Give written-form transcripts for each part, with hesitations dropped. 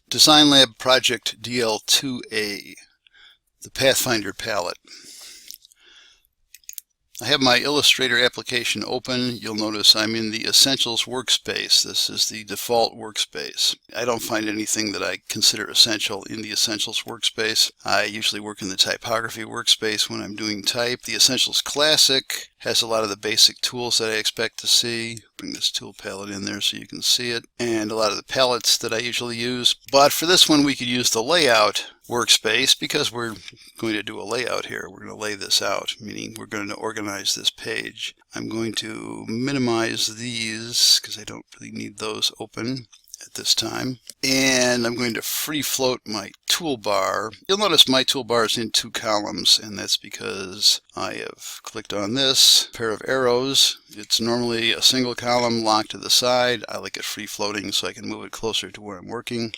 Design Lab Project DL2A, the Pathfinder Palette. I have my Illustrator application open. You'll notice I'm in the Essentials workspace. This is the default workspace. I don't find anything that I consider essential in the Essentials workspace. I usually work in the Typography workspace when I'm doing type. The Essentials Classic has a lot of the basic tools that I expect to see. Bring this tool palette in there so you can see it. And a lot of the palettes that I usually use. But for this one we could use the Layout workspace because we're going to do a layout here. We're going to lay this out, meaning we're going to organize this page. I'm going to minimize these because I don't really need those open at this time. And I'm going to free float my toolbar. You'll notice my toolbar is in two columns, and that's because I have clicked on this pair of arrows. It's normally a single column locked to the side. I like it free floating so I can move it closer to where I'm working.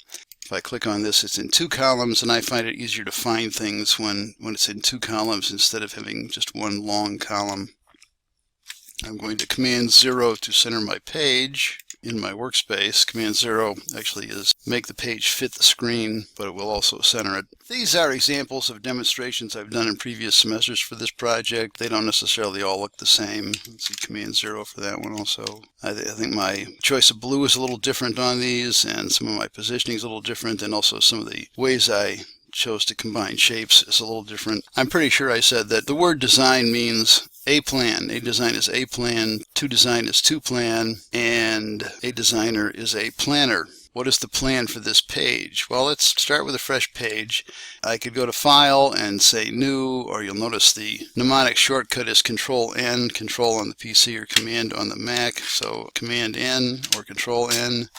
If I click on this, it's in two columns, and I find it easier to find things when it's in two columns instead of having just one long column. I'm going to Command 0 to center my page in my workspace. Command 0 actually is make the page fit the screen, but it will also center it. These are examples of demonstrations I've done in previous semesters for this project. They don't necessarily all look the same. Let's see, Command 0 for that one also. I think my choice of blue is a little different on these, and some of my positioning is a little different, and also some of the ways I chose to combine shapes is a little different. I'm pretty sure I said that the word design means a plan. A design is a plan, to design is to plan, and a designer is a planner. What is the plan for this page? Well, let's start with a fresh page. I could go to File and say New, or you'll notice the mnemonic shortcut is Control-N, Control on the PC or Command on the Mac. So Command-N or Control-N,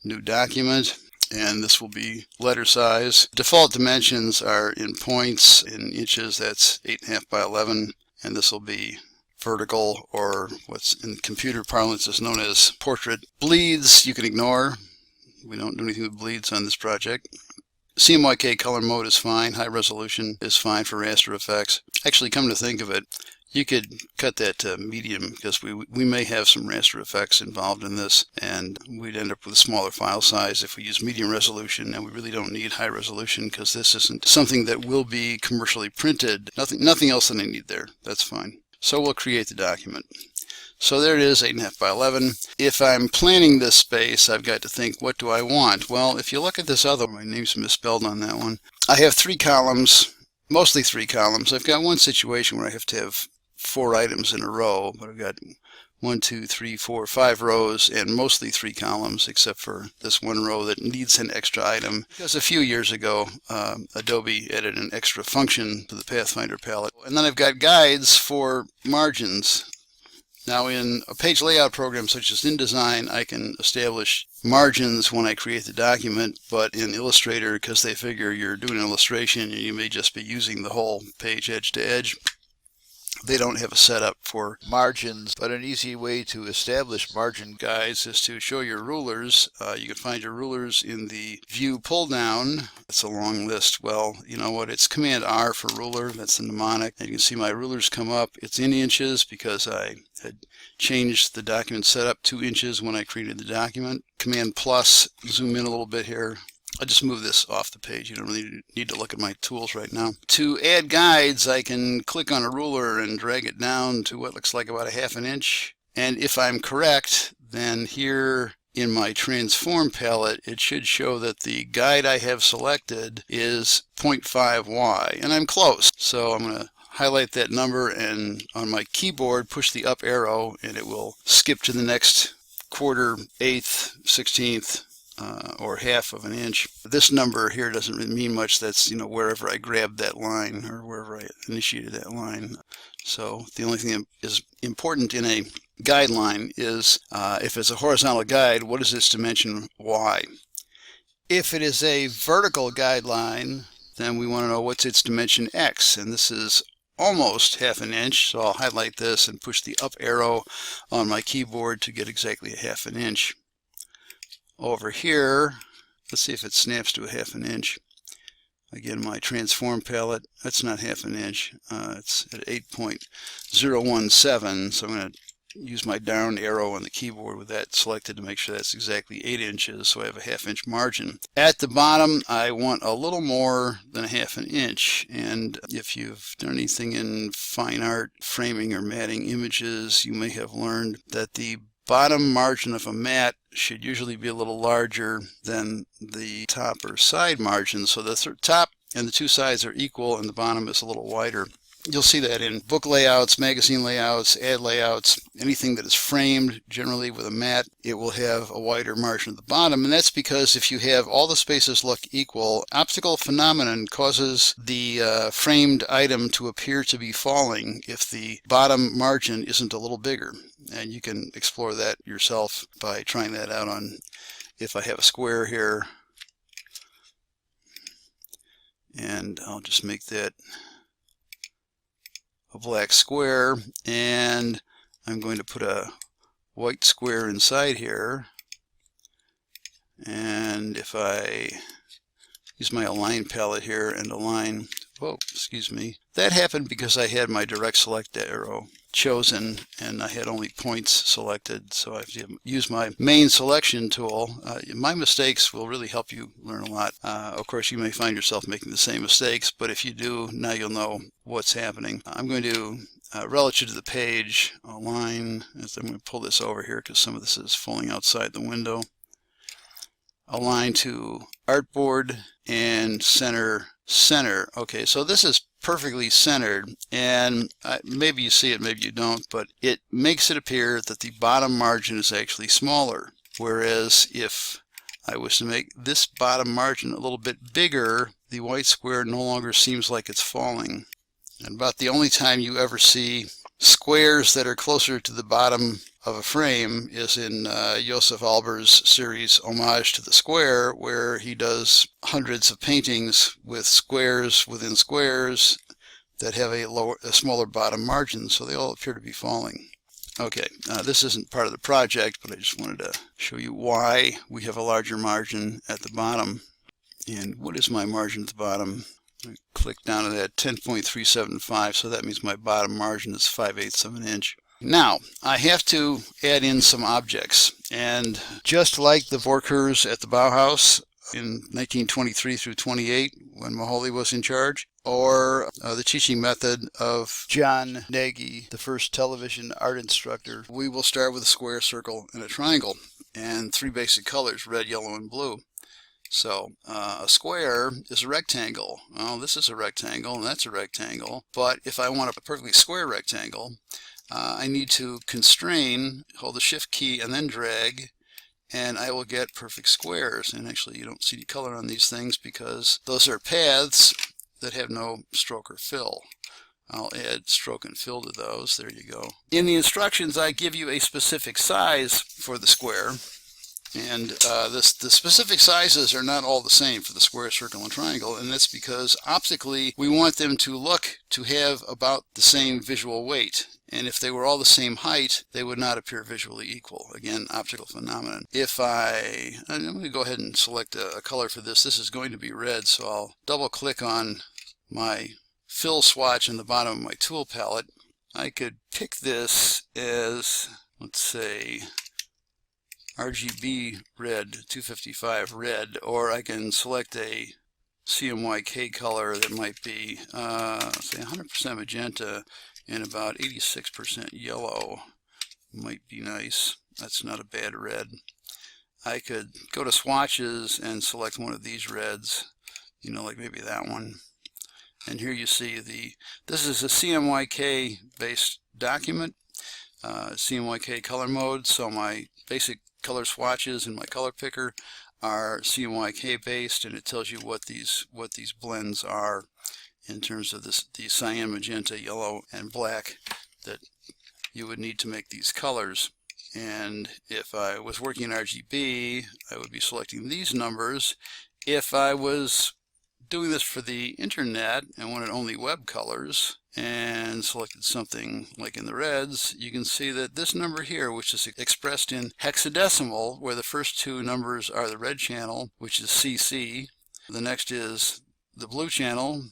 New Document. And this will be letter size. Default dimensions are in points, in inches. That's 8.5 by 11. And this will be vertical, or what's in computer parlance is known as portrait. Bleeds you can ignore. We don't do anything with bleeds on this project. CMYK color mode is fine. High resolution is fine for raster effects. Actually, come to think of it, you could cut that to medium because we may have some raster effects involved in this, and we'd end up with a smaller file size if we use medium resolution, and we really don't need high resolution because this isn't something that will be commercially printed. Nothing else that I need there. That's fine. So we'll create the document. So there it is, 8.5 by 11. If I'm planning this space, I've got to think, what do I want? Well, if you look at this other one, my name's misspelled on that one. I have 3 columns, mostly 3 columns. I've got one situation where I have to have 4 items in a row, but I've got 1, 2, 3, 4, 5 rows and mostly 3 columns, except for this one row that needs an extra item. Because a few years ago, Adobe added an extra function to the Pathfinder palette. And then I've got guides for margins. Now in a page layout program such as InDesign, I can establish margins when I create the document, but in Illustrator, because they figure you're doing an illustration and you may just be using the whole page edge to edge, they don't have a setup for margins. But an easy way to establish margin guides is to show your rulers. You can find your rulers in the View pull down. It's a long list. Well, you know what? It's Command R for ruler. That's the mnemonic. And you can see my rulers come up. It's in inches because I had changed the document setup 2 inches when I created the document. Command plus, zoom in a little bit here. I'll just move this off the page. You don't really need to look at my tools right now. To add guides, I can click on a ruler and drag it down to what looks like about 1/2 inch. And if I'm correct, then here in my transform palette, it should show that the guide I have selected is 0.5 Y, and I'm close. So I'm going to highlight that number and on my keyboard push the up arrow, and it will skip to the next 1/4, 1/8, 1/16. Or 1/2 inch. This number here doesn't really mean much. That's, you know, wherever I grabbed that line or wherever I initiated that line. So the only thing that is important in a guideline is if it's a horizontal guide, what is its dimension Y? If it is a vertical guideline, then we want to know what's its dimension X, and this is almost 1/2 inch. So I'll highlight this and push the up arrow on my keyboard to get exactly 1/2 inch. Over here, let's see if it snaps to 1/2 inch. Again, my transform palette, that's not 1/2 inch. It's at 8.017, so I'm going to use my down arrow on the keyboard with that selected to make sure that's exactly 8 inches, so I have a ½ inch margin. At the bottom, I want a little more than a ½ inch, and if you've done anything in fine art, framing or matting images, you may have learned that the bottom margin of a mat should usually be a little larger than the top or side margin, so the top and the two sides are equal and the bottom is a little wider. You'll see that in book layouts, magazine layouts, ad layouts, anything that is framed generally with a mat, it will have a wider margin at the bottom, and that's because if you have all the spaces look equal, optical phenomenon causes the framed item to appear to be falling if the bottom margin isn't a little bigger. And you can explore that yourself by trying that out on, if I have a square here, and I'll just make that a black square, and I'm going to put a white square inside here, and if I use my align palette here and align, whoa, excuse me, that happened because I had my direct select arrow chosen and I had only points selected, so I have to use my main selection tool. My mistakes will really help you learn a lot. Of course, you may find yourself making the same mistakes, but if you do, now you'll know what's happening. I'm going to, relative to the page, align, as I'm going to pull this over here because some of this is falling outside the window. Align to artboard and center. Okay, so this is perfectly centered, and maybe you see it, maybe you don't, but it makes it appear that the bottom margin is actually smaller, whereas if I was to make this bottom margin a little bit bigger, the white square no longer seems like it's falling. And about the only time you ever see squares that are closer to the bottom of a frame is in Josef Albers' series Homage to the Square, where he does hundreds of paintings with squares within squares that have a smaller bottom margin, so they all appear to be falling. Okay, this isn't part of the project, but I just wanted to show you why we have a larger margin at the bottom. And what is my margin at the bottom? I click down to that 10.375, so that means my bottom margin is 5/8 of an inch. Now, I have to add in some objects, and just like the Vorkurs at the Bauhaus in 1923 through 28, when Moholy was in charge, or the teaching method of Jon Gnagy, the first television art instructor, we will start with a square, circle, and a triangle, and 3 basic colors, red, yellow, and blue. So a square is a rectangle. Well, this is a rectangle, and that's a rectangle. But if I want a perfectly square rectangle, I need to constrain, hold the shift key, and then drag, and I will get perfect squares. And actually, you don't see any color on these things because those are paths that have no stroke or fill. I'll add stroke and fill to those. There you go. In the instructions, I give you a specific size for the square. And the specific sizes are not all the same for the square, circle, and triangle, and that's because optically we want them to have about the same visual weight. And if they were all the same height, they would not appear visually equal. Again, optical phenomenon. If I'm going to go ahead and select a color for this. This is going to be red, so I'll double click on my fill swatch in the bottom of my tool palette. I could pick this as, let's say, RGB red, 255 red, or I can select a CMYK color that might be, say, 100% magenta and about 86% yellow. Might be nice. That's not a bad red. I could go to swatches and select one of these reds, you know, like maybe that one. And here you see this is a CMYK based document, CMYK color mode, so my basic color swatches in my color picker are CMYK based, and it tells you what these blends are in terms of the cyan, magenta, yellow, and black that you would need to make these colors. And if I was working in RGB, I would be selecting these numbers. If I was doing this for the internet and wanted only web colors and selected something like in the reds, you can see that this number here, which is expressed in hexadecimal, where the first 2 numbers are the red channel, which is CC, the next is the blue channel,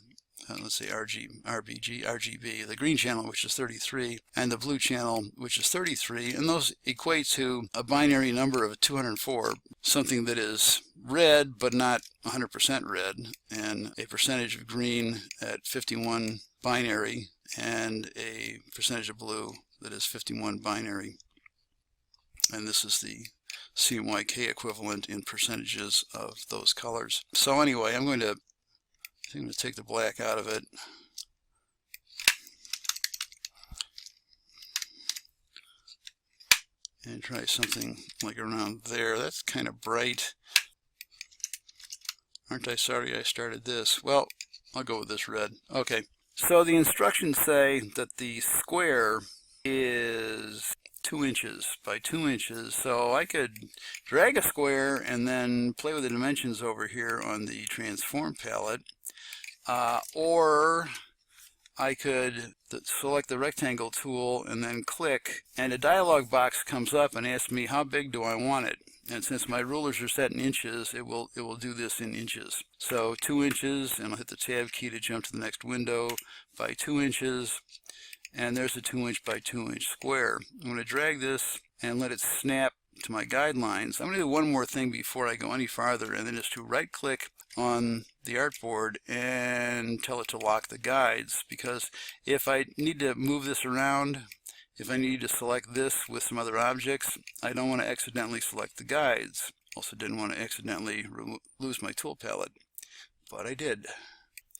let's say RGB, the green channel, which is 33, and the blue channel, which is 33, and those equate to a binary number of 204, something that is red but not 100% red, and a percentage of green at 51 binary, and a percentage of blue that is 51 binary. And this is the CMYK equivalent in percentages of those colors. So anyway, I'm going to take the black out of it. And try something like around there. That's kind of bright. Aren't I sorry I started this? Well, I'll go with this red. Okay. So the instructions say that the square is 2 inches by 2 inches. So I could drag a square and then play with the dimensions over here on the transform palette. Or I could select the rectangle tool and then click, and a dialog box comes up and asks me how big do I want it. And since my rulers are set in inches, it will do this in inches. So 2 inches, and I'll hit the tab key to jump to the next window, by 2 inches, and there's a 2 inch by 2 inch square. I'm going to drag this and let it snap to my guidelines. I'm going to do one more thing before I go any farther, and then just to right click on the artboard and tell it to lock the guides, because if I need to move this around, if I need to select this with some other objects, I don't want to accidentally select the guides. Also didn't want to accidentally lose my tool palette, but I did.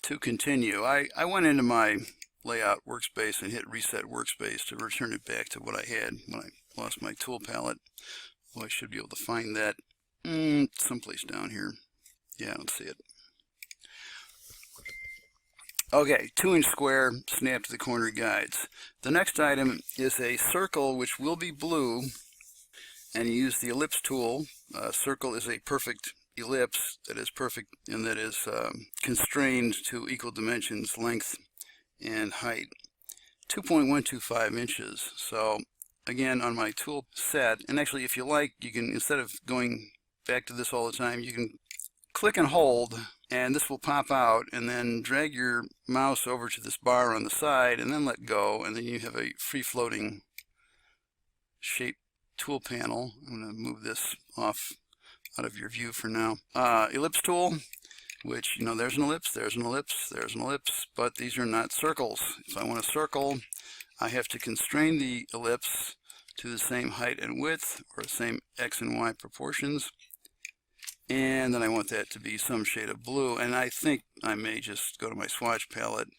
To continue, I went into my layout workspace and hit reset workspace to return it back to what I had when I lost my tool palette. Well, I should be able to find that someplace down here. Yeah, I don't see it. Okay, 2 inch square, snap to the corner guides. The next item is a circle which will be blue, and you use the ellipse tool. Circle is a perfect ellipse that is perfect and that is constrained to equal dimensions, length and height. 2.125 inches. So again, on my tool set, and actually if you like, you can, instead of going back to this all the time, you can click and hold, and this will pop out, and then drag your mouse over to this bar on the side and then let go, and then you have a free-floating shape tool panel. I'm going to move this off out of your view for now. Ellipse tool, which, you know, there's an ellipse, there's an ellipse, there's an ellipse, but these are not circles. If I want a circle, I have to constrain the ellipse to the same height and width, or the same X and Y proportions. And then I want that to be some shade of blue, and I think I may just go to my swatch palette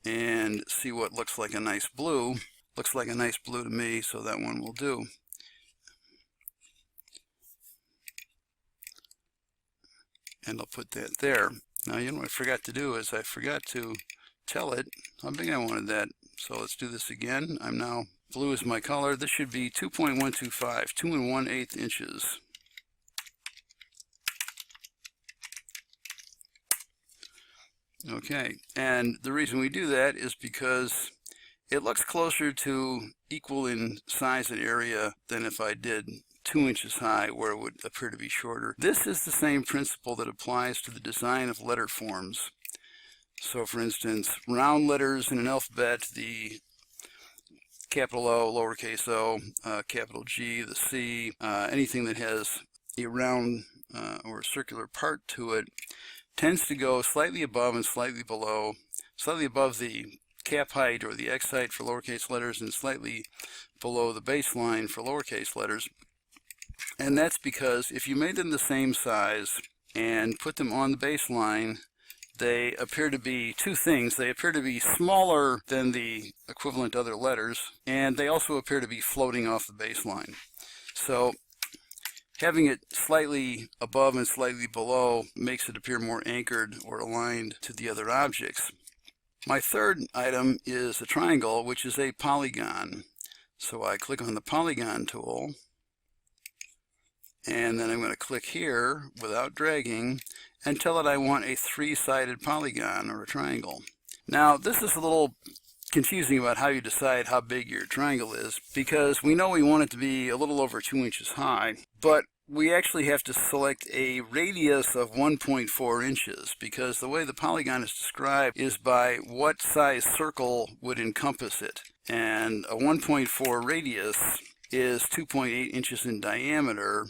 and see what looks like a nice blue. Looks like a nice blue to me, so that one will do. And I'll put that there. Now, you know what I forgot to do is I forgot to tell it how big I wanted that. So let's do this again. I'm now, blue is my color. This should be 2.125, 2 1/8 inches. Okay, and the reason we do that is because it looks closer to equal in size and area than if I did 2 inches high, where it would appear to be shorter. This is the same principle that applies to the design of letter forms. So for instance, round letters in an alphabet, the capital O, lowercase o, capital G, the C, anything that has a round or circular part to it, tends to go slightly above and slightly below, slightly above the cap height or the X height for lowercase letters and slightly below the baseline for lowercase letters. And that's because if you made them the same size and put them on the baseline, they appear to be two things. They appear to be smaller than the equivalent other letters, and they also appear to be floating off the baseline. So having it slightly above and slightly below makes it appear more anchored or aligned to the other objects. My third item is a triangle, which is a polygon. So I click on the polygon tool, and then I'm going to click here without dragging and tell it I want a three-sided polygon or a triangle. Now this is a little confusing about how you decide how big your triangle is, because we know we want it to be a little over 2 inches high, but we actually have to select a radius of 1.4 inches because the way the polygon is described is by what size circle would encompass it. And a 1.4 radius is 2.8 inches in diameter,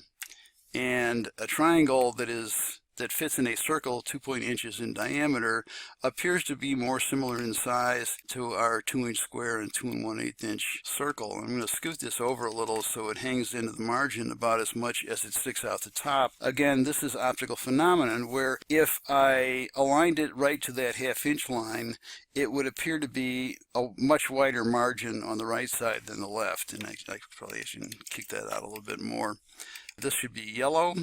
and a triangle that fits in a circle 2.8 inches in diameter appears to be more similar in size to our 2-inch square and 2 1/8 inch circle. I'm going to scoot this over a little so it hangs into the margin about as much as it sticks out the top. Again, this is optical phenomenon where if I aligned it right to that 1/2 inch line, it would appear to be a much wider margin on the right side than the left. And I probably should kick that out a little bit more. This should be yellow.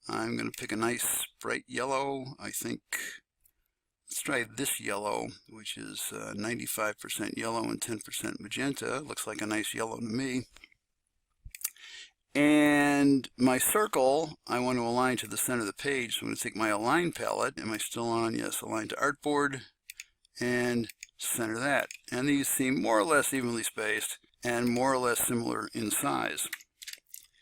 I'm going to pick a nice bright yellow. I think, let's try this yellow, which is 95% yellow and 10% magenta. Looks like a nice yellow to me. And my circle, I want to align to the center of the page. So I'm going to take my Align palette. Am I still on? Yes, Align to Artboard, and center that. And these seem more or less evenly spaced and more or less similar in size.